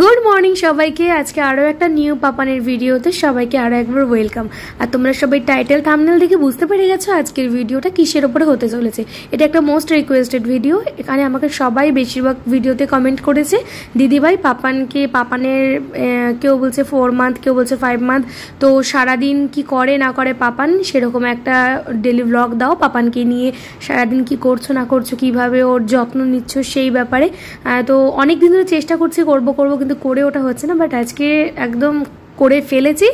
Good morning सबाइके आज के आरो एक निउ पापानेर भिडियोते सबाइके आरो एकबार वेलकाम। और तोमरा सबाई टाइटेल थाम्बनेल देखे बुझते पेरे गेछो आजकेर भिडियोटा किसेर उपरे होते चलेछे। एटा एकटा मोस्ट रिक्वेस्टेड भिडियो। एखाने आमाके सबाई बेशिरभाग भिडियोते कमेंट करेছে दिदी भाई पापानके पापानेर केउ बोलছে 4 मान्थ केउ बोलছে 5 मान्थ तो सारा दिन कि करे ना करे पापान सेरकम एकटा डेली व्लग दाओ पापानके निये सारा दिन कि करछो ना करछो किभाबे ओर যত্ন নিচ্ছো সেই ব্যাপারে। তো অনেক দিন ধরে চেষ্টা করছি করব কিন্তু করে ওঠা হচ্ছে না, বাট আজকে একদম করে ফেলেছি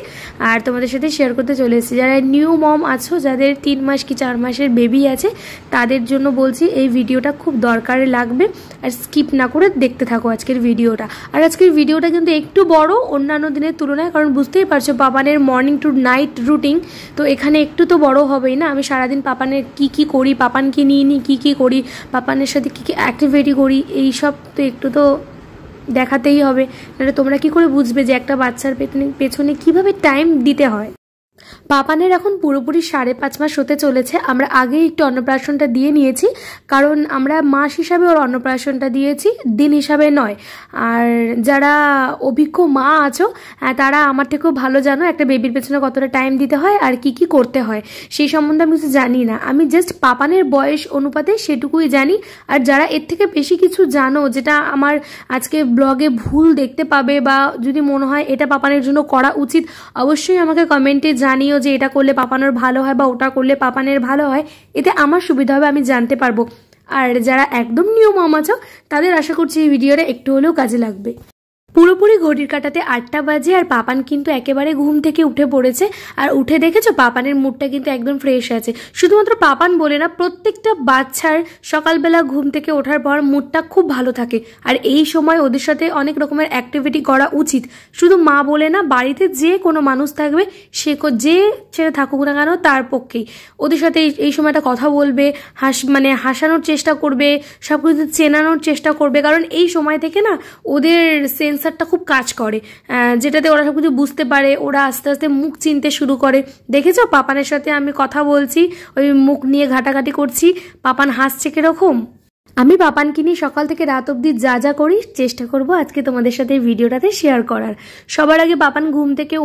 আর তোমাদের সাথে শেয়ার করতে চলে এসেছি। যারা নিউ মম আছো, যাদের 3 মাস কি 4 মাসের বেবি আছে, তাদের জন্য বলছি এই ভিডিওটা খুব দরকারে লাগবে আর স্কিপ না করে দেখতে থাকো আজকের ভিডিওটা। আর আজকের ভিডিওটা কিন্তু একটু বড় অন্যান্য দিনের তুলনায়, কারণ বুঝতেই পারছো পাপানের মর্নিং টু নাইট রুটিন, তো এখানে একটু তো বড় হবেই না। আমি সারাদিন পাপানের কি করি, পাপানকে নিয়ে কি করি, পাপানের সাথে কি অ্যাক্টিভিটি করি, এই সব তো একটু তো দেখাতেই হবে, নাহলে তোমরা কি করে বুঝবে যে একটা বাচ্চার পেছনে কিভাবে টাইম দিতে হয়। পাপানের এখন পুরোপুরি 5.5 মাস হতে চলেছে। আমরা আগে একটু অন্নপ্রাশনটা দিয়ে নিয়েছি, কারণ আমরা মাস হিসাবে ওর অন্নপ্রাশনটা দিয়েছি, দিন হিসাবে নয়। আর যারা অভিজ্ঞ মা আছো তারা আমার থেকেও ভালো জানো একটা বেবির পেছনে কতটা টাইম দিতে হয় আর কি করতে হয়, সেই সম্বন্ধে আমি কিছু জানি না। আমি জাস্ট পাপানের বয়স অনুপাতে সেটুকুই জানি। আর যারা এর থেকে বেশি কিছু জানো, যেটা আমার আজকে ব্লগে ভুল দেখতে পাবে বা যদি মনে হয় এটা পাপানের জন্য করা উচিত, অবশ্যই আমাকে কমেন্টে জানিও যে এটা করলে পাপানোর ভালো হয় বা ওটা করলে পাপানের ভালো হয়, এতে আমার সুবিধা হবে, আমি জানতে পারবো। আর যারা একদম নিউ মম আছো তাদের আশা করছি এই ভিডিওটা একটু হলেও কাজে লাগবে। পুরোপুরি ঘড়ির কাটাতে 8টা বাজে আর পাপান কিন্তু একেবারে ঘুম থেকে উঠে পড়েছে। আর উঠে দেখেছো পাপানের মুডটা কিন্তু একদম ফ্রেশ আছে। শুধুমাত্র পাপান বলে না, প্রত্যেকটা বাচ্চার সকালবেলা ঘুম থেকে ওঠার পর মুডটা খুব ভালো থাকে। আর এই সময় ওদের সাথে অনেক রকমের অ্যাক্টিভিটি করা উচিত। শুধু মা বলে না, বাড়িতে যে কোনো মানুষ থাকবে, সে যে ছেড়ে থাকুক না কেন, তার পক্ষেই ওদের সাথে এই সময়টা কথা বলবে, হাসানোর চেষ্টা করবে, সব কিছু চেনানোর চেষ্টা করবে। কারণ এই সময় থেকে না ওদের সেন্সারটা খুব কাজ করে, যেটাতে ওরা সব কিছু বুঝতে পারে। ওরা আস্তে আস্তে মুখ চিনতে শুরু করে। দেখেছো পাপানের সাথে আমি কথা বলছি, ওই মুখ নিয়ে ঘাটাঘাটি করছি, পাপান হাসছে কিরকম। আমি পাপানকে নিয়ে সকাল থেকে রাত অবধি যা করি চেষ্টা করব আজকে তোমাদের সাথে এই ভিডিওটাতে শেয়ার করার। সবার আগে পাপান ঘুম থেকে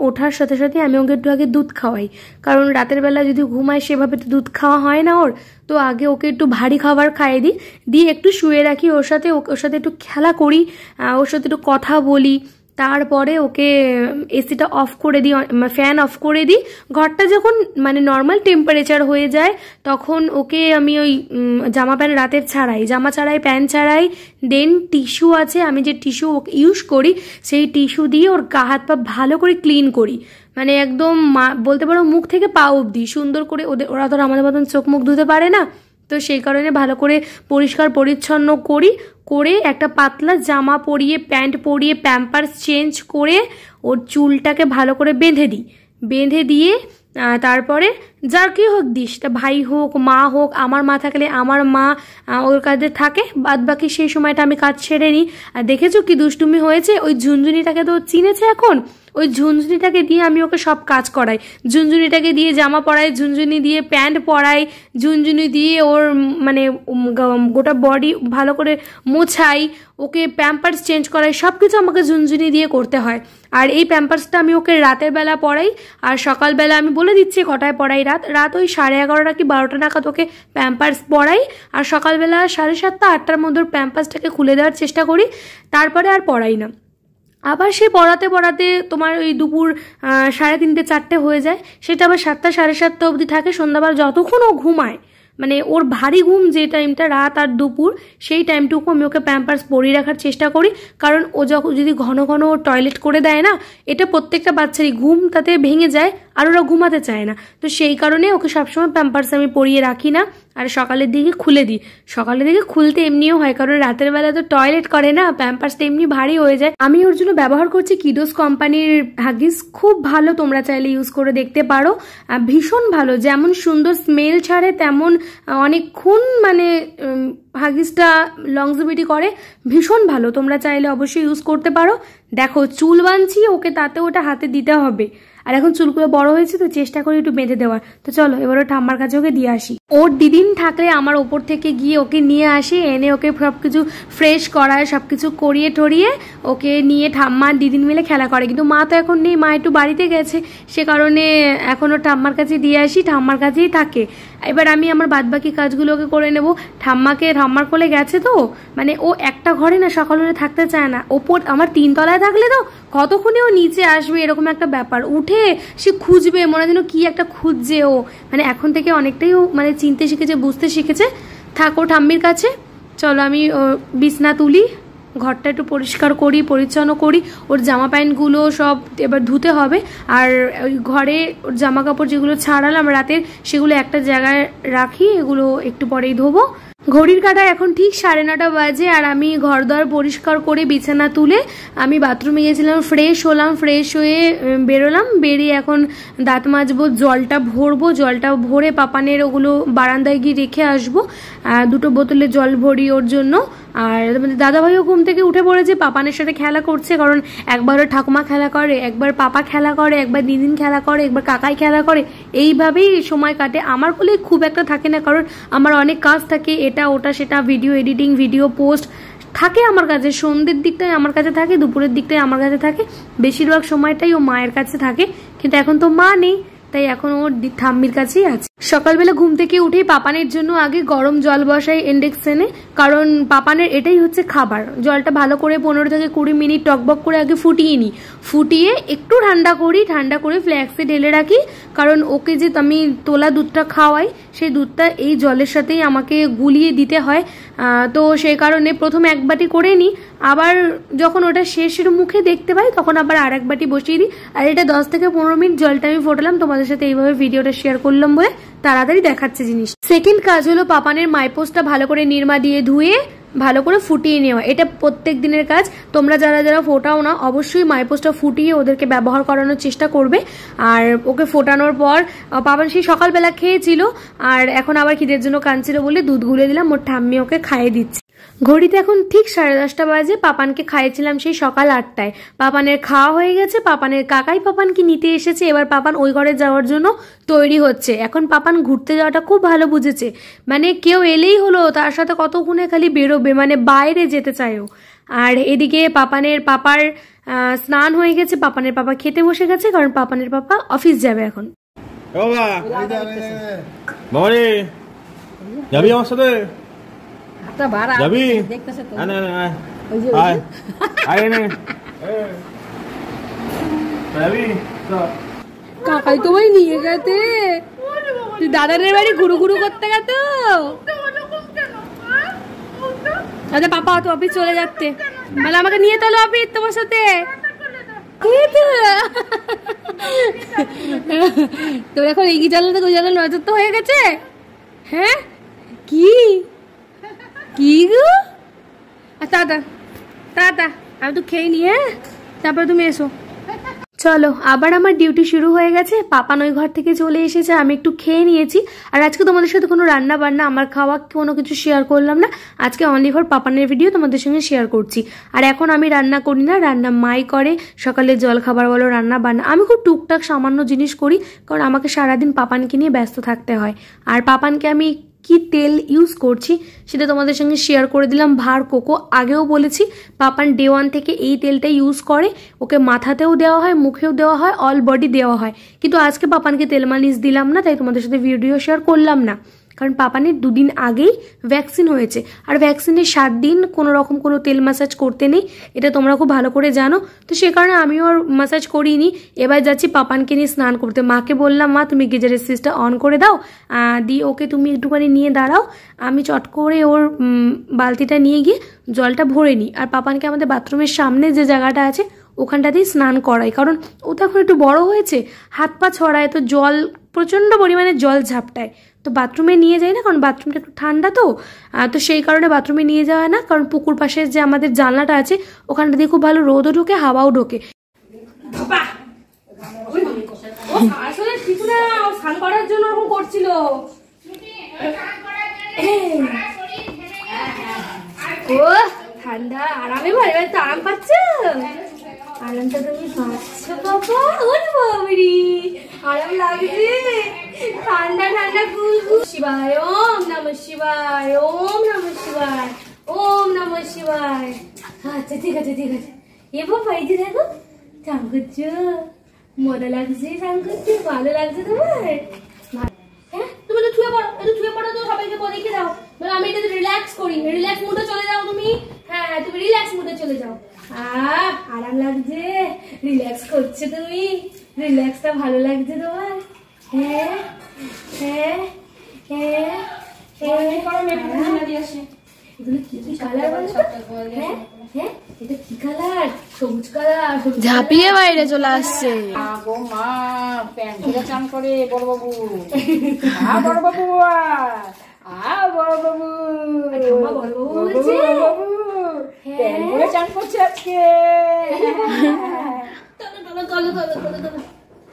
ওঠার সাথে সাথে আমি ওকে একটু আগে দুধ খাওয়াই, কারণ রাতের বেলা যদি ঘুমায় সেভাবে তো দুধ খাওয়া হয় না ওর। তো আগে ওকে একটু ভারী খাবার খাইয়ে দিয়ে একটু শুয়ে রাখি, ওর সাথে একটু খেলা করি, ওর সাথে একটু কথা বলি। তারপরে ওকে এসিটা অফ করে দিই, ফ্যান অফ করে দিই। ঘরটা যখন নর্মাল টেম্পারেচার হয়ে যায় তখন ওকে আমি ওই জামা ছাড়াই প্যান্ট ছাড়াই। দেন টিস্যু আছে, আমি যে টিস্যু ইউজ করি সেই টিস্যু দিয়ে ওর গা হাত পা ভালো করে ক্লিন করি, একদম বলতে পারো মুখ থেকে পা অবধি সুন্দর করে। ওরা তো আমাদের মতন চোখ মুখ ধুতে পারে না, তো সেই কারণে ভালো করে পরিষ্কার পরিচ্ছন্ন করে একটা পাতলা জামা পরিয়ে, প্যান্ট পরিয়ে, প্যাম্পার্স চেঞ্জ করে ওর চুলটাকে ভালো করে বেঁধে দিয়ে তারপরে যার কি হোক দিস, সেটা ভাই হোক মা হোক, আমার মা থাকলে আমার মা ওর কাজে থাকে, বাদ বাকি সেই সময়টা আমি কাজ ছেড়ে নিই। আর দেখেছো কি দুষ্টুমি হয়েছে, ওই ঝুনঝুনিটাকে তো চিনেছে এখন, ওই ঝুনঝুনিটাকে দিয়ে আমি ওকে সব কাজ করাই। ঝুনঝুনিটাকে দিয়ে জামা পরাই, ঝুনঝুনি দিয়ে প্যান্ট পরাই, ঝুনঝুনি দিয়ে ওর গোটা বডি ভালো করে মোছাই, ওকে প্যাম্পার্স চেঞ্জ করাই, সব কিছু আমাকে ঝুনঝুনি দিয়ে করতে হয়। আর এই প্যাম্পার্সটা আমি ওকে রাতের বেলা পরাই, আর সকালবেলা আমি বলে দিচ্ছি কটায় পরাই। রাত ওই 11:30 কি 12টা নাগাদ ওকে প্যাম্পার্স পরাই, আর সকালবেলা 7:30 8টার মধ্যে ওর প্যাম্পার্সটাকে খুলে দেওয়ার চেষ্টা করি, তারপরে আর পরাই না। আবার সে পড়াতে তোমার ওই দুপুর 3:30 4টে হয়ে যায়, সেটা আবার 7টা 7:30 অবধি থাকে। সন্ধ্যাবেলা যতক্ষণ ও ঘুমায়, ওর ভারী ঘুম যে টাইমটা রাত আর দুপুর, সেই টাইমটুকু আমি ওকে প্যাম্পার্স পরিয়ে রাখার চেষ্টা করি। কারণ ও যদি ঘন টয়লেট করে দেয় না, এটা প্রত্যেকটা বাচ্চারই ঘুম তাতে ভেঙে যায় আর ওরা ঘুমাতে চায় না। তো সেই কারণে ওকে সবসময় প্যাম্পার্স আমি পরিয়ে রাখি না, আর সকালের দিকে খুলে দিই। সকালের দিকে খুলতে এমনিও হয়, কারণ রাতের বেলা তো টয়লেট করে না, প্যাম্পার্সটা এমনি ভারী হয়ে যায়। আমি ওর জন্য ব্যবহার করছি কিডোস কোম্পানির হাগিস, খুব ভালো, তোমরা চাইলে ইউজ করে দেখতে পারো। ভীষণ ভালো, যেমন সুন্দর স্মেল ছাড়ে তেমন অনেকক্ষণ হাগিসটা লংজিভিটি করে, ভীষণ ভালো। তোমরা চাইলে অবশ্যই ইউজ করতে পারো। দেখো চুল বাঁধছি ওকে, তাতে ওটা হাতে দিতে হবে। আর এখন চুলগুলো বড় হয়েছে তো চেষ্টা করি একটু বেঁধে দেওয়ার। তো চলো এবার ঠাম্মার কাছে ওকে দিয়ে আসি। ওর দিদিন থাকলে আমার ওপর থেকে গিয়ে ওকে নিয়ে আসি, এনে ওকে সব কিছু ফ্রেশ করায়, সব কিছু করিয়ে টরিয়ে ওকে নিয়ে ঠাম্মার দিদিন মিলে খেলা করে। কিন্তু মা তো এখন নেই, মা একটু বাড়িতে গেছে, সে কারণে এখন ও ঠাম্মার কাছে দিয়ে আসি, ঠাম্মার কাছেই থাকে। এবার আমি আমার বাদবাকি কাজগুলোকে করে নেব। ঠাম্মার কোলে গেছে তো, মানে ও একটা ঘরে না সকাল হলে থাকতে চায় না। ওপর আমার 3 তলায় থাকলে তো কতক্ষণে ও নিচে আসবে, এরকম একটা ব্যাপার। উঠে সে খুঁজবে, মনে যেন কি একটা খুঁজছে ও। মানে এখন থেকে অনেকটাই ও মানে চিনতে শিখেছে, বুঝতে শিখেছে। থাকো ঠাম্মির কাছে, চলো আমি বিছনা তুলি, ঘরটা একটু পরিষ্কার করি, পরিচ্ছন্ন করি। ওর জামা প্যান্টগুলো সব এবার ধুতে হবে। আর ওই ঘরে ওর জামা কাপড় যেগুলো ছাড়ালাম রাতের, সেগুলো একটা জায়গায় রাখি, এগুলো একটু পরেই ধোবো। ঘড়ির কাঁটা এখন ঠিক 9:30 বাজে। আর আমি ঘর দর পরিষ্কার করে বিছানা তুলে আমি বাথরুমে গেছিলাম, ফ্রেশ হলাম, ফ্রেশ হয়ে বেরোলাম। বেরিয়ে এখন দাঁত মাজবো, জলটা ভরবো, জলটা ভরে পাপানের ওগুলো বারান্দায় গিয়ে রেখে আসবো। 2 বোতলে জল ভরি ওর জন্য। আর দাদাভাইও ঘুম থেকে উঠে পড়েছে, পাপানের সাথে খেলা করছে। কারণ একবার ওর ঠাকুমা খেলা করে, একবার পাপা খেলা করে, একবার দিদিন খেলা করে, একবার কাকাই খেলা করে, এইভাবেই সময় কাটে। আমার বলে খুব একটা থাকে না, কারণ আমার অনেক কাজ থাকে, এটা ওটা সেটা, ভিডিও এডিটিং, ভিডিও পোস্ট থাকে আমার কাছে। সন্ধ্যের দিকটাই আমার কাছে থাকে, দুপুরের দিকটাই আমার কাছে থাকে, বেশিরভাগ সময়টাই ও মায়ের কাছে থাকে। কিন্তু এখন তো মা নেই, তাই এখন ওর ঠাম্মির কাছেই আছে। সকালবেলা ঘুম থেকে উঠেই পাপানের জন্য আগে গরম জল বসাই ইন্ডাকশনে, কারণ পাপানের এটাই হচ্ছে খাবার। জলটা ভালো করে 15 থেকে 20 মিনিট টকবক করে আগে ফুটিয়ে নিই, ফুটিয়ে একটু ঠান্ডা করি, ঠান্ডা করে ফ্ল্যাক্সে ঢেলে রাখি। কারণ ওকে যে আমি তোলা দুধটা খাওয়াই, সেই দুধটা এই জলের সাথেই আমাকে গুলিয়ে দিতে হয়। তো সেই কারণে প্রথমে 1 বাটি করে নিই, আবার যখন ওটা শেষের মুখে দেখতে পাই তখন আবার আর 1 বাটি বসিয়ে দিই। আর এটা 10 থেকে 15 মিনিট জলটা আমি ফোটালাম, তোমাদের সাথে এইভাবে ভিডিওটা শেয়ার করলাম বলে তাড়াতাড়ি দেখাচ্ছে জিনিস। সেকেন্ড কাজ হলো পাপানের মাইপোস্টটা ভালো করে নিরমা দিয়ে ধুয়ে ভালো করে ফুটিয়ে নেওয়া। এটা প্রত্যেক দিনের কাজ। তোমরা যারা যারা ফোটাও না, অবশ্যই মাইপোস্টটা ফুটিয়ে ওদেরকে ব্যবহার করানোর চেষ্টা করবে। আর ওকে ফোটানোর পর পাপান সেই সকালবেলা খেয়েছিল, আর এখন আবার খিদের জন্য কাঁদছিল বলে দুধ গুলে দিলাম, ওর ঠাম্মি ওকে খাইয়ে দিচ্ছে। ঘড়িতে এখন ঠিক 10:30 বাজে। পাপানকে খাইয়েছিলাম সেই সকাল 8টায়। পাপানের খাওয়া হয়ে গেছে, পাপানের কাকাই পাপানকে নিতে এসেছে। এবার পাপান ওই ঘরে যাওয়ার জন্য তৈরি হচ্ছে। এখন পাপান ঘুরতে যাওয়াটা খুব ভালো বুঝেছে, মানে কেউ এলেই হলো তার সাথে কতক্ষণে খালি বেরোবে, মানে বাইরে যেতে চায়ও। আর এদিকে পাপার স্নান হয়ে গেছে, পাপানের পাপা খেতে বসে গেছে, কারণ পাপানের পাপা অফিস যাবে এখন। যাবি আমার সাথে? যাবি? কাকাই তোমায় নিয়ে গেছে, দাদাদের বাড়ি ঘুরু ঘুরু করতে গেত। আচ্ছা পাপা তো অফিস চলে যাচ্ছে, মানে আমাকে নিয়ে চলো অফিস তোমার সাথে। তো এখন এই জানলা থেকে ওই জানলা নজর তো হয়ে গেছে। হ্যাঁ কি কি গো? তা আমি তো খেয়ে নি, হ্যাঁ তারপরে তুমি এসো। চলো, আবার আমার ডিউটি শুরু হয়ে গেছে। পাপান ওই ঘর থেকে চলে এসেছে, আমি একটু খেয়ে নিয়েছি। আর আজকে তোমাদের সাথে কোনো রান্না বান্না, আমার খাওয়া কোনো কিছু শেয়ার করলাম না। আজকে অনলি ফর পাপানের ভিডিও তোমাদের সঙ্গে শেয়ার করছি। আর এখন আমি রান্না করি না, রান্না মাই করে। সকালে জল খাবার বলো, রান্না বান্না আমি খুব টুকটাক সামান্য জিনিস করি, কারণ আমাকে সারাদিন পাপানকে নিয়ে ব্যস্ত থাকতে হয়। আর পাপানকে আমি কি তেল ইউজ করছি সেটা তোমাদের সঙ্গে শেয়ার করে দিলাম। ভার কোকো, আগেও বলেছি পাপান ডে 1 থেকে এই তেলটা ইউজ করে। ওকে মাথাতেও দেওয়া হয়, মুখেও দেওয়া হয়, অল বডি দেওয়া হয়। কিন্তু আজকে পাপানকে তেল মালিশ দিলাম না, তাই তোমাদের সাথে ভিডিও শেয়ার করলাম না। কারণ পাপানের 2 দিন আগেই ভ্যাকসিন হয়েছে, আর ভ্যাকসিনের 7 দিন কোনো রকম কোনো তেল ম্যাসাজ করতে নেই, এটা তোমরা খুব ভালো করে জানো। তো সে কারণে আমিও আর ম্যাসাজ করিনি। এবার যাচ্ছি পাপানকে নিয়ে স্নান করতে। মাকে বললাম, মা তুমি গিজারের সুইচটা অন করে দাও, দিয়ে ওকে তুমি একটুখানি নিয়ে দাঁড়াও, আমি চট করে ওর বালতিটা নিয়ে গিয়ে জলটা ভরে নিই। আর পাপানকে আমাদের বাথরুমের সামনে যে জায়গাটা আছে ওখানটাতেই স্নান করাই, কারণ ও তো এখন একটু বড় হয়েছে, হাত পা ছড়ায়, তো জল প্রচণ্ড পরিমাণে জল ঝাপটায়। তো বাথরুমে নিয়ে যাই না, কারণ বাথরুমটা একটু ঠান্ডা, তো সেই কারণে বাথরুমে নিয়ে যাওয়া না। কারণ পুকুর পাশের যে আমাদের জানলাটা আছে ওখানটা দিয়ে খুব ভালো রোদও ঢোকে, হাওয়াও ঢোকে। আসলে কিছু না, স্নান করার জন্য ওরকম করছিল। ও ঠান্ডা, আরামে বাড়ি বাড়িতে আরাম পাচ্ছ, আরামটা তুমি পাচ্ছ বাবা। ওরে বাবারি, আরাম লাগছে। ঠান্ডা ঠান্ডা গুলগুল। শিবায় ওম নমঃ শিবায়, ওম নমঃ শিবায়, ওম নমঃ শিবায়। আচ্ছা ঠিক আছে ঠিক আছে। এ বাবা এই যে দেখো চান করছো, মজা লাগছে চান করতে, ভালো লাগছে তোমার? হ্যাঁ তুমি তো শুয়ে পড়ো, একটু শুয়ে পড়ো তো, সবাইকে বলে দাও আমি এটা রিল্যাক্স করি, রিল্যাক্স মুডে চলে যাও তুমি। হ্যাঁ তুমি রিল্যাক্স মুডে চলে যাও। আরাম লাগছে, রিল্যাক্স করছে তুমি, রিল্যাক্সটা ভালো লাগছে তোমার? হ্যাঁ হ্যাঁ হ্যাঁ ঝাঁপিয়ে বাইরে চলে আসছে। চান করে বড় বাবু, বড় বাবু, বড় বাবু, চান করছে আজকে।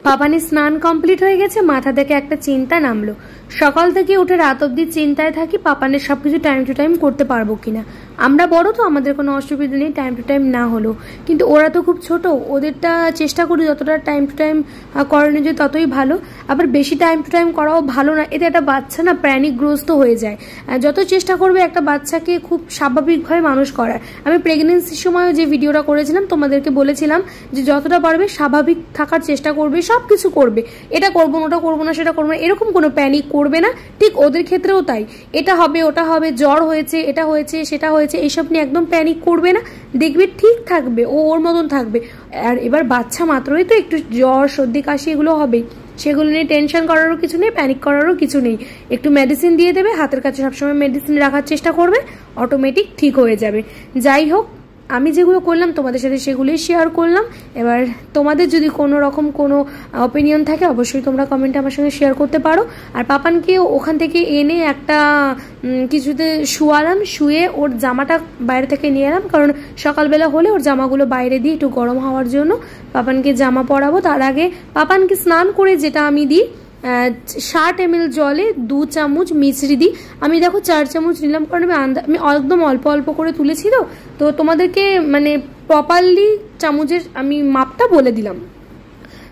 পাপানের স্নান কমপ্লিট হয়ে গেছে, মাথা থেকে একটা চিন্তা নামলো। সকাল থেকে উঠে রাত অব্দি চিন্তায় থাকি পাপানের সবকিছু টাইম টু টাইম করতে পারবো কিনা। আমরা বড় তো আমাদের কোনো অসুবিধা নেই টাইম টু টাইম না হলো, কিন্তু ওরা তো খুব ছোট, ওদেরটা চেষ্টা করি যতটা টাইম টু টাইম করানো যায় ততই ভালো। আবার বেশি টাইম টু টাইম করাও ভালো না, এতে একটা বাচ্চা না প্যানিকগ্রস্ত হয়ে যায়। যত চেষ্টা করবে একটা বাচ্চাকে খুব স্বাভাবিকভাবে মানুষ করার। আমি প্রেগনেন্সির সময় যে ভিডিওটা করেছিলাম তোমাদেরকে বলেছিলাম যে যতটা পারবে স্বাভাবিক থাকার চেষ্টা করবে, সব কিছু করবে, এটা করবো না ওটা করবো না সেটা করবো না, এরকম কোনো প্যানিক করবে না। ঠিক ওদের ক্ষেত্রেও তাই, এটা হবে ওটা হবে, জ্বর হয়েছে এটা হয়েছে সেটা হয়েছে, এইসব নিয়ে একদম প্যানিক করবে না, দেখবে ঠিক থাকবে, ও ওর মতন থাকবে। আর এবার বাচ্চা মাত্রই তো একটু জ্বর সর্দি কাশি এগুলো হবে, সেগুলো নিয়ে টেনশন করারও কিছু নেই, প্যানিক করারও কিছু নেই। একটু মেডিসিন দিয়ে দেবে, হাতের কাছে সবসময় মেডিসিন রাখার চেষ্টা করবে, অটোমেটিক ঠিক হয়ে যাবে। যাই হোক, আমি যেগুলো করলাম তোমাদের সাথে সেগুলোই শেয়ার করলাম। এবার তোমাদের যদি কোনো রকম কোনো অপিনিয়ন থাকে অবশ্যই তোমরা কমেন্টে আমার সঙ্গে শেয়ার করতে পারো। আর পাপানকে ওখান থেকে এনে একটা কিছুতে শুয়ালাম, শুয়ে ওর জামাটা বাইরে থেকে নিয়ে এলাম, কারণ সকালবেলা হলে ওর জামাগুলো বাইরে দিয়ে একটু গরম হওয়ার জন্য পাপানকে জামা পরাবো। তার আগে পাপানকে স্নান করে যেটা আমি দিই 60 ml জলে 2 চামচ মিছরি দিই। আমি দেখো 4 চামচ নিলাম, কারণ আমি একদম অল্প অল্প করে তুলেছি তো তোমাদেরকে মানে প্রপারলি চামচের আমি মাপটা বলে দিলাম।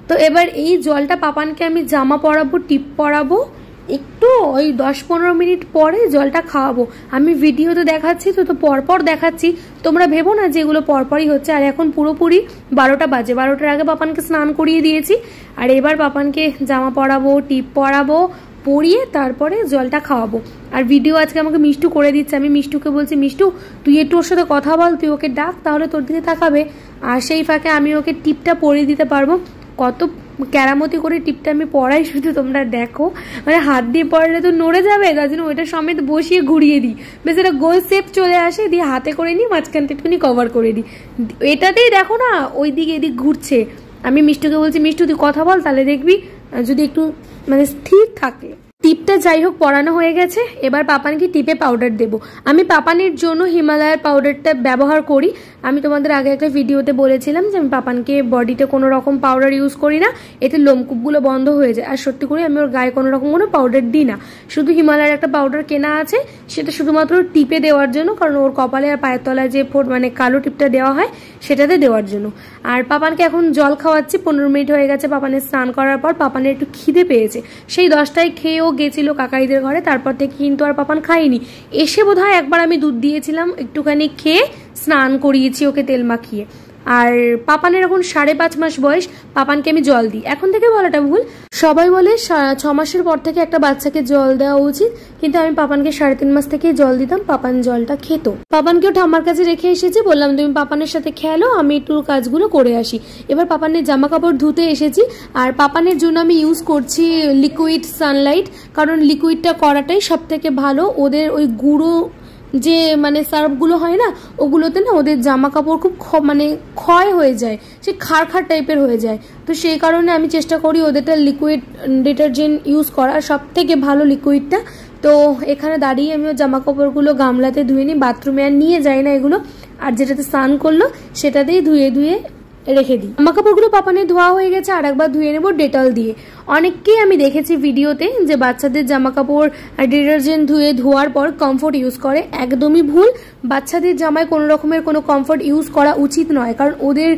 তো এবার এই জলটা পাপানকে আমি জামা পরাবো, টিপ পরাবো, একটু ওই 10-15 মিনিট পরে জলটা খাওয়াবো। আমি ভিডিওতে দেখাচ্ছি তো পরপর দেখাচ্ছি, তোমরা ভেবো না যে এগুলো পরপরই হচ্ছে। আর এখন পুরোপুরি 12টা বাজে, 12টার আগে পাপানকে স্নান করিয়ে দিয়েছি। আর এবার পাপানকে জামা পরাবো, টিপ পরাবো, পরিয়ে তারপরে জলটা খাওয়াবো। আর ভিডিও আজকে আমাকে মিষ্টু করে দিচ্ছে, আমি মিষ্টুকে বলছি মিষ্টু তুই একটু ওর সাথে কথা বল, তুই ওকে ডাক, তাহলে তোর দিকে তাকাবে। আর সেই ফাঁকে আমি ওকে টিপটা পরিয়ে দিতে পারবো। কত কেরামতি করে টিপটা আমি পরাই শুধু তোমরা দেখো, মানে হাত দিয়ে পড়লে তো নড়ে যাবে, তার জন্য ওইটা সমেত বসিয়ে ঘুরিয়ে দিই, বেশ এটা গোল শেপ চলে আসে, দিয়ে হাতে করে নিই, মাঝখানটা একটুখানি কভার করে দিই। এটাতেই দেখো না ওই দিকে এদিক ঘুরছে। আমি মিষ্টুকে বলছি মিষ্টু তুই কথা বল, তাহলে দেখবি যদি একটু মানে স্থির থাকে। টিপটা যাই হোক পরানো হয়ে গেছে, এবার পাপানকে টিপে পাউডার দেব। আমি পাপানের জন্য হিমালয়ের পাউডারটা ব্যবহার করি। আমি তোমাদের আগে একটা ভিডিওতে বলেছিলাম যে আমি পাপানকে বডিতে কোনো রকম পাউডার ইউজ করি না, এতে লোমকূপগুলো বন্ধ হয়ে যায়। আর সত্যি করে আমি ওর গায়ে কোনো রকম কোনো পাউডার দিই না, শুধু হিমালয়ের একটা পাউডার কেনা আছে, সেটা শুধুমাত্র টিপে দেওয়ার জন্য, কারণ ওর কপালে আর পায়ের তলায় যে মানে কালো টিপটা দেওয়া হয় সেটাতে দেওয়ার জন্য। আর পাপানকে এখন জল খাওয়াচ্ছি, 15 মিনিট হয়ে গেছে পাপানের স্নান করার পর। পাপানের একটু খিদে পেয়েছে, সেই 10টায় খেয়ে ও গেছিল কাকাইদের ঘরে, তারপর থেকে কিন্তু আর পাপান খাইনি। এসে বোধহয় একবার আমি দুধ দিয়েছিলাম, একটুখানি খেয়ে স্নান করিয়েছি ওকে তেল মাখিয়ে। আর পাপানের এখন 5.5 মাস বয়স, পাপানকে আমি জল দিই। এখন থেকে বলাটা ভুল, সবাই বলে 6 মাসের পর থেকে একটা বাচ্চাকে জল দেওয়া উচিত, কিন্তু আমি পাপানকে 3.5 মাস থেকেই জল দিতাম, পাপান জলটা খেত। পাপানকেও ঠাম্মার কাছে রেখে এসেছি, বললাম তুমি পাপানের সাথে খেলো, আমি একটু কাজগুলো করে আসি। এবার পাপানের জামা কাপড় ধুতে এসেছি। আর পাপানের জন্য আমি ইউজ করছি লিকুইড সানলাইট, কারণ লিকুইডটা করাটাই সব থেকে ভালো। ওদের ওই গুঁড়ো যে মানে সার্ফগুলো হয় না, ওগুলোতে না ওদের জামা কাপড় খুব মানে ক্ষয় হয়ে যায়, সে খাড় টাইপের হয়ে যায়। তো সেই কারণে আমি চেষ্টা করি ওদেরটা লিকুইড ডিটারজেন্ট ইউজ করার, সব থেকে ভালো লিকুইডটা। তো এখানে দাঁড়িয়ে আমি ওর জামা কাপড়গুলো গামলাতে ধুয়ে নিই, বাথরুমে আর নিয়ে যাই না এগুলো। আর যেটাতে স্নান করলো সেটাতেই ধুয়ে রেখে দিই। জামা কাপড়গুলো পাপানের ধোয়া হয়ে গেছে, আর একবার ধুয়ে নেবো ডেটল দিয়ে। অনেককেই আমি দেখেছি ভিডিওতে যে বাচ্চাদের জামা কাপড় ডিটারজেন্ট ধোয়ার পর কমফোর্ট ইউজ করে, একদমই ভুল। বাচ্চাদের জামায় কোনো রকমের কোনো কমফোর্ট ইউজ করা উচিত নয়, কারণ ওদের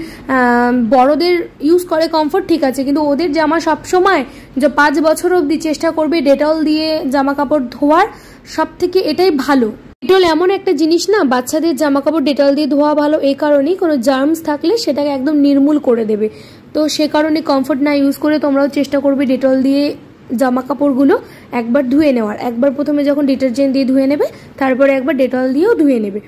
বড়দের ইউজ করে কমফোর্ট ঠিক আছে, কিন্তু ওদের জামা সবসময় যে 5 বছর অবধি চেষ্টা করবে ডেটল দিয়ে জামা কাপড় ধোয়ার, সব থেকে এটাই ভালো। ডেটল এমন একটা জিনিস না, বাচ্চাদের জামা কাপড় ডেটল দিয়ে ধোয়া ভালো এই কারণেই, কোনো জার্মস থাকলে সেটাকে একদম নির্মূল করে দেবে। তো সে কারণে কমফোর্ট না ইউজ করে তোমরাও চেষ্টা করবে ডেটল দিয়ে জামা কাপড়গুলো একবার ধুয়ে নেওয়ার। একবার প্রথমে যখন ডিটারজেন্ট দিয়ে ধুয়ে নেবে, তারপরে একবার ডেটল দিয়েও ধুয়ে নেবে।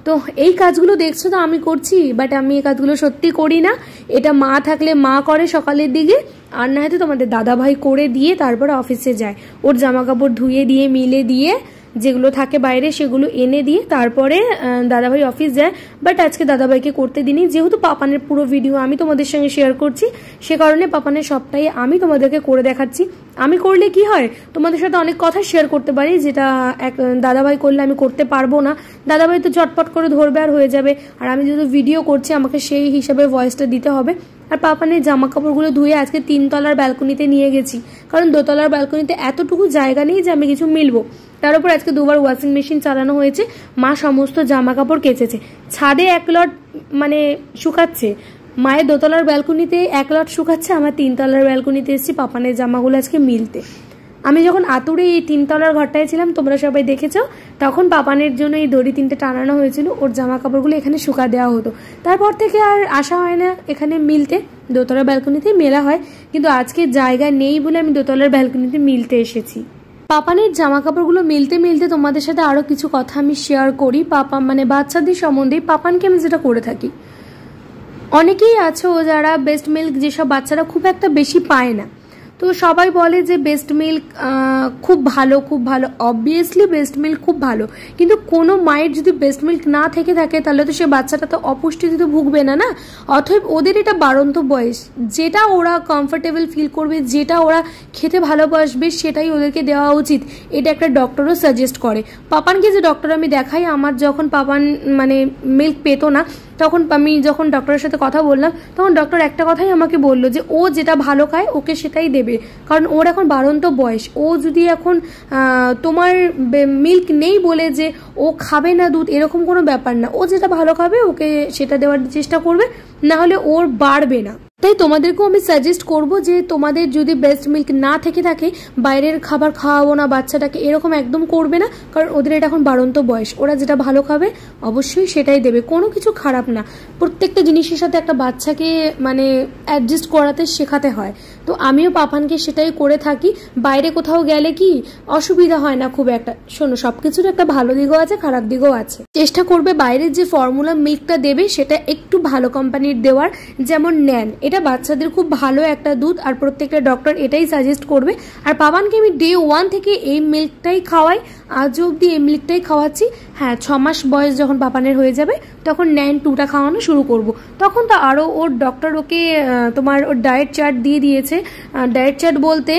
তো এই কাজগুলো দেখছো তো আমি করছি, বাট আমি এই কাজগুলো সত্যি করি না। এটা মা থাকলে মা করে সকালের দিকে, আর না হয়তো তোমাদের দাদা ভাই করে দিয়ে তারপরে অফিসে যায়, ওর জামা কাপড় ধুয়ে দিয়ে মিলে দিয়ে যেগুলো থাকে বাইরে সেগুলো এনে দিয়ে তারপরে দাদাভাই অফিস যায়। বাট আজকে দাদাভাইকে করতে দিইনি, যেহেতু পাপানের পুরো ভিডিও আমি তোমাদের সঙ্গে শেয়ার করছি, সে কারণে পাপানের সবটাই আমি তোমাদেরকে করে দেখাচ্ছি। আমি করলে কি হয়, তোমাদের সাথে অনেক কথা শেয়ার করতে পারি, যেটা এক দাদাভাই করলে আমি করতে পারবো না। দাদাভাই তো চটপট করে ধরবে আর হয়ে যাবে, আর আমি যেহেতু ভিডিও করছি আমাকে সেই হিসাবে ভয়েসটা দিতে হবে। আর পাপানের জামা কাপড়গুলো ধুয়ে আজকে 3 তলার ব্যালকনিতে নিয়ে গেছি, কারণ 2 তলার ব্যালকনিতে এতটুকু জায়গা নেই যে আমি কিছু মিলবো। তার উপর আজকে 2বার ওয়াশিং মেশিন চালানো হয়েছে, মা সমস্ত জামা কাপড় কেচেছে। ছাদে 1 লট মানে শুকাচ্ছে, মায়ের 2 তলার ব্যালকনিতে 1 লট শুকাচ্ছে, আমার 3 তলার ব্যালকনিতে এসেছি পাপানের জামাগুলো আজকে মিলতে। আমি যখন আতুরে এই 3 তলার ঘরটায় ছিলাম, তোমরা সবাই দেখেছো, তখন পাপানের জন্য এই দড়ি 3টে টানানো হয়েছিল, ওর জামা কাপড়গুলো এখানে শুকা দেওয়া হতো। তারপর থেকে আর আসা হয় না এখানে মিলতে, 2 তলার ব্যালকনিতে মেলা হয়, কিন্তু আজকে জায়গা নেই বলে আমি 2 তলার ব্যালকনিতে মিলতে এসেছি। পাপানের জামা কাপড়গুলো মিলতে মিলতে তোমাদের সাথে আরো কিছু কথা আমি শেয়ার করি। পাপা মানে বাচ্চাদের সম্বন্ধে পাপানকে আমি যেটা করে থাকি, অনেকেই আছো যারা ব্রেস্ট মিল্ক যেসব বাচ্চারা খুব একটা বেশি পায় না, তো সবাই বলে যে ব্রেস্ট মিল্ক খুব ভালো খুব ভালো। অবভিয়াসলি ব্রেস্ট মিল্ক খুব ভালো, কিন্তু কোনো মায়ের যদি ব্রেস্ট মিল্ক না থেকে থাকে তাহলে তো সে বাচ্চাটা তো অপুষ্টিতে তো ভুগবে না না। অতএব ওদের এটা বাড়ন্ত বয়স, যেটা ওরা কমফোর্টেবল ফিল করবে, যেটা ওরা খেতে ভালোবাসবে সেটাই ওদেরকে দেওয়া উচিত, এটা একটা ডক্টরও সাজেস্ট করে। পাপানকে যে ডক্টর আমি দেখাই, আমার যখন পাপান মানে মিল্ক পেতো না, তখন আমি যখন ডক্টরের সাথে কথা বললাম, তখন ডক্টর একটা কথাই আমাকে বললো যে ও যেটা ভালো খায় ওকে সেটাই দেবে, কারণ ওর এখন বাড়ন্ত বয়স। ও যদি এখন তোমার মিল্ক নেই বলে যে ও খাবে না দুধ, এরকম কোনো ব্যাপার না, ও যেটা ভালো খাবে ওকে সেটা দেওয়ার চেষ্টা করবে, না হলে ওর বাড়বে না। তাই তোমাদেরকেও আমি সাজেস্ট করব যে তোমাদের যদি ব্রেস্ট মিল্ক না থেকে থাকে, বাইরের খাবার খাওয়াবো না বাচ্চাটাকে, এরকম একদম করবে না, কারণ ওদের এটা এখন বাড়ন্ত বয়স, ওরা যেটা ভালো খাবে অবশ্যই সেটাই দেবে, কোনো কিছু খারাপ না। প্রত্যেকটা জিনিসের সাথে একটা বাচ্চাকে মানে অ্যাডজাস্ট করাতে শেখাতে হয়, তো আমিও পাপানকে সেটাই করে থাকি। বাইরে কোথাও গেলে কি অসুবিধা হয় না খুব একটা। শোনো, সবকিছুর একটা ভালো দিকও আছে, খারাপ দিকও আছে। চেষ্টা করবে বাইরের যে ফর্মুলা মিল্কটা দেবে সেটা একটু ভালো কোম্পানির দেওয়ার, যেমন ন্যান, এটা বাচ্চাদের খুব ভালো একটা দুধ, আর প্রত্যেকটা ডক্টর এটাই সাজেস্ট করবে। আর পাপানকে আমি ডে 1 থেকে এই মিল্কটাই খাওয়াই, আজ অব্দি এই মিল্কটাই খাওয়াচ্ছি। হ্যাঁ, 6 মাস বয়স যখন পাপানের হয়ে যাবে তখন ন্যান 2টা খাওয়ানো শুরু করব, তখন তো আরও ওর ডক্টর ওকে তোমার ওর ডায়েট চার্ট দিয়ে দিয়েছে। ডায়েট চার্ট বলতে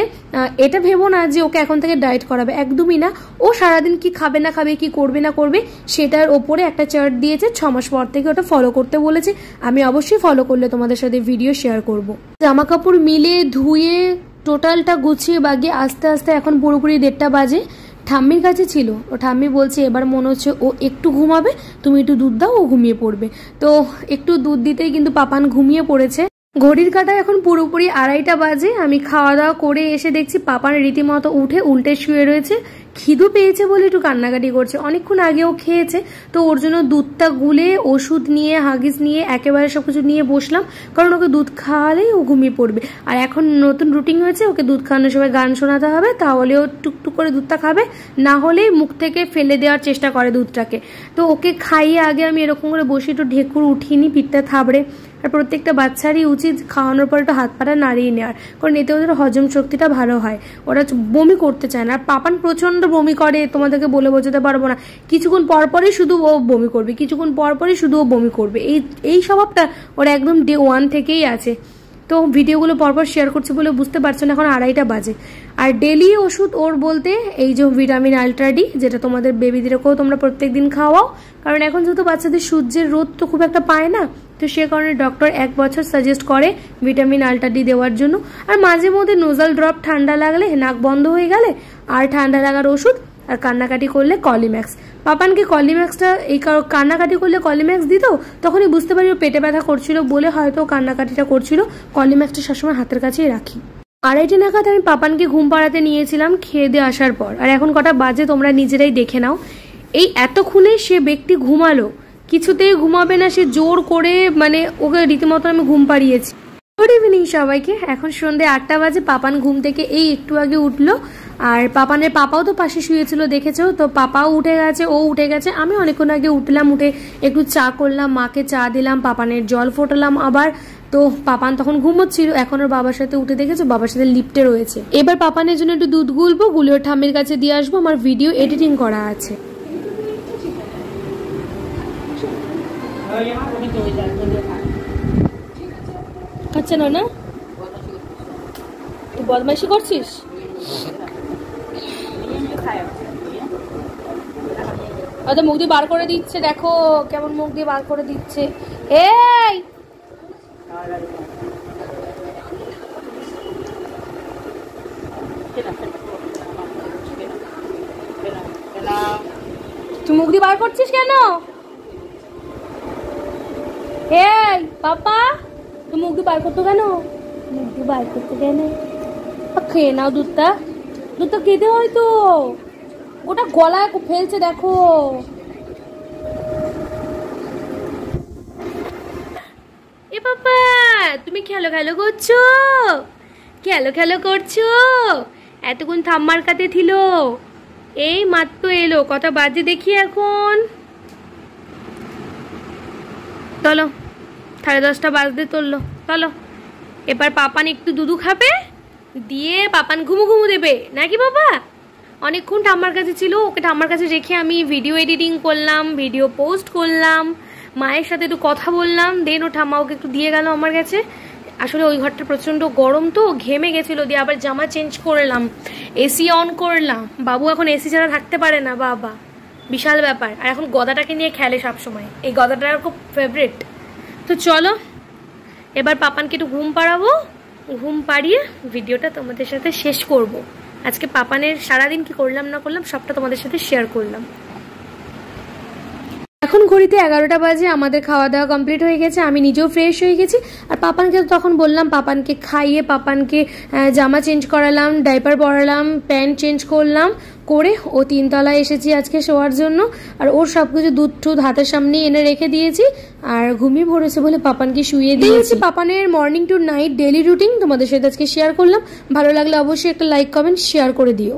এটা ভেবো না যে ওকে এখন থেকে ডায়েট করাবে, একদমই না। ও সারাদিন কি খাবে না খাবে, কি করবে না করবে, সেটার ওপরে একটা চার্ট দিয়েছে, 6 মাস পর থেকে ওটা ফলো করতে বলেছে। আমি অবশ্যই ফলো করলে তোমাদের সাথে ভিডিও শেয়ার করব। জামা কাপড় মিলে ধুয়ে টোটালটা গুছিয়ে বাগিয়ে আস্তে আস্তে এখন পুরোপুরি 1:30 বাজে। ঠাম্মির কাছে ছিল, ও ঠাম্মি বলছে এবার মনে হচ্ছে ও একটু ঘুমাবে, তুমি একটু দুধ দাও, ও ঘুমিয়ে পড়বে। তো একটু দুধ দিতেই কিন্তু পাপান ঘুমিয়ে পড়েছে। ঘড়ির কাঁটায় এখন পুরোপুরি 2:30 বাজে। আমি খাওয়া দাওয়া করে এসে দেখছি পাপান রীতিমতো উঠে উল্টে শুয়ে রয়েছে। খিদু পেয়েছে বলে একটু কান্নাকাটি করছে, অনেকক্ষণ আগেও খেয়েছে, তো ওর জন্য দুধটা গুলে ওষুধ নিয়ে হাগিস নিয়ে একেবারে সবকিছু নিয়ে বসলাম, কারণ ওকে দুধ খাওয়ালেই ও ঘুমিয়ে পড়বে। আর এখন নতুন রুটিন হয়েছে, ওকে দুধ খাওয়ানোর সময় গান শোনাতে হবে, তাহলে ও টুকটুক করে দুধটা খাবে, না হলে মুখ থেকে ফেলে দেওয়ার চেষ্টা করে দুধটাকে। তো ওকে খাইয়ে আগে আমি এরকম করে বসে একটু ঢেকুর উঠিনি, পিঠটা থাবড়ে। আর প্রত্যেকটা বাচ্চারই উচিত খাওয়ানোর পর একটু হাত পাটা নাড়িয়ে নেওয়ার, কারণ এতে ওদের হজম শক্তিটা ভালো হয়, ওরা বমি করতে চায় না। আর পাপান প্রচন্ড বমি করে, তোমাদেরকে বলে বোঝাতে পারবো না। কিছুক্ষণ পরপরই শুধু ও বমি করবে, কিছুক্ষণ পরপরই শুধু ও বমি করবে, এই স্বভাবটা ওরা একদম ডে 1 থেকেই আছে। তো ভিডিওগুলো পরপর শেয়ার করছি বলে বুঝতে পারছো না, এখন 2:30 বাজে। আর ডেলি ওষুধ ওর বলতে এই যে ভিটামিন আলট্রা ডি, যেটা তোমাদের বেবিদেরকেও তোমরা প্রত্যেক দিন খাওয়াও, কারণ এখন যেহেতু বাচ্চাদের সূর্যের রোদ তো খুব একটা পায় না, তো সে কারণে ডক্টর 1 বছর সাজেস্ট করে ভিটামিন আলট্রা ডি দেওয়ার জন্য। আর মাঝে মধ্যে নোজাল ড্রপ ঠান্ডা লাগলে, নাক বন্ধ হয়ে গেলে আর ঠান্ডা লাগার ওষুধ, আর কান্নাকাটি করলে কলিম্যাক্স। পাপানকে কলিম্যাক্সটা এই কান্নাকাটি করলে কলিম্যাক্স দিত, তখনই বুঝতে পারি ও পেটে ব্যথা করছিল বলে হয়তো কান্নাকাটিটা করছিল। কলিম্যাক্সটা সবসময় হাতের কাছেই রাখি। 2:30 নাগাদ আমি পাপানকে ঘুম পাড়াতে নিয়েছিলাম খেয়ে দিয়ে আসার পর। আর এখন কটা বাজে তোমরা নিজেরাই দেখে নাও। এই এতক্ষণে সে ব্যক্তি ঘুমালো, কিছুতেই ঘুমাবে না, সে জোর করে মানে ওকে রীতিমতো আমি ঘুম পাড়িয়েছি। গুড ইভিনিং সবাইকে। এখন সন্ধ্যে 8টা বাজে। পাপান ঘুম থেকে এই একটু আগে উঠলো। আর পাপানের পাপাও তো পাশে শুয়েছিল, দেখেছো তো। পাপাও উঠে গেছে, ও উঠে গেছে। আমি অনেকক্ষণ আগে উঠলাম, উঠে একটু চা করলাম, মাকে চা দিলাম, পাপানের জল ফোটালাম আবার। তো পাপান তখন ঘুমোচ্ছিল। এখন ওর বাবার সাথে উঠে দেখেছো, বাবার সাথে লিফটে রয়েছে। এবার পাপানের জন্য একটু দুধ গুলবো, গুলে ওর ঠাম্মির কাছে দিয়ে আসবো। আমার ভিডিও এডিটিং করা আছে। আচ্ছা না, তুই বদমাইশি করছিস? মুখ দিয়ে বার করে দিচ্ছে, দেখো কেমন মুখ দিয়ে বার করে দিচ্ছে। এই তুই মুখ দিয়ে বার করছিস কেন? এই পাপা, তুই মুখ দিয়ে বার করতো কেন? মুখ দিয়ে বার করতো কেন? খেয়ে নাও দুধটা, দুধটা খেতে হয় তো। ওটা গলায় ফেলছে দেখো। এ পাপা, তুমি খেলো খেলো করছো, খেলো খেলো করছো। এতক্ষণ ঠাম্মার কাছে ছিল, এই মাত্র এলো। কত বাজে দেখি এখন? চলো 10:30 বাজতে চললো। চলো এবার পাপান একটু দুধু খাবে, দিয়ে পাপান ঘুমু ঘুমু দেবে নাকি বাবা? অনেকক্ষণ ঠাম্মার কাছে ছিল, ওকে ঠাম্মার কাছে রেখে আমি ভিডিও এডিটিং করলাম, ভিডিও পোস্ট করলাম, মায়ের সাথে একটু কথা বললাম। দেন ও ঠাম্মা ওকে একটু দিয়ে গেল আমার কাছে। আসলে ওই ঘরটা প্রচণ্ড গরম তো, ঘেমে গেছিলো। দিয়ে আবার জামা চেঞ্জ করলাম, এসি অন করলাম। বাবু এখন এসি ছাড়া থাকতে পারে না, বাবা বিশাল ব্যাপার। আর এখন গদাটাকে নিয়ে খেলে সবসময়, এই গদাটা খুব ফেভারিট। তো চলো এবার পাপানকে একটু ঘুম পাড়াবো, ঘুম পাড়িয়ে ভিডিওটা তোমাদের সাথে শেষ করব। আজকে পাপানের সারাদিন কি করলাম না করলাম সবটা তোমাদের সাথে শেয়ার করলাম। এখন ঘড়িতে 11টা বাজে। আমাদের খাওয়া দাওয়া কমপ্লিট হয়ে গেছে, আমি নিজেও ফ্রেশ হয়ে গেছি। আর পাপানকে তখন বললাম, পাপানকে খাইয়ে পাপানকে জামা চেঞ্জ করালাম, ডাইপার পরালাম, প্যান্ট চেঞ্জ করলাম করে ও 3 তলায় এসেছি আজকে শোয়ার জন্য। আর ওর সবকিছু দুধ টুধ হাতের সামনে এনে রেখে দিয়েছি। আর ঘুমিয়ে পড়েছে বলে পাপানকে শুয়ে দিয়েছি। পাপানের morning to night daily routine তোমাদের সাথে আজকে শেয়ার করলাম। ভালো লাগলে অবশ্যই একটা লাইক কমেন্ট শেয়ার করে দিও।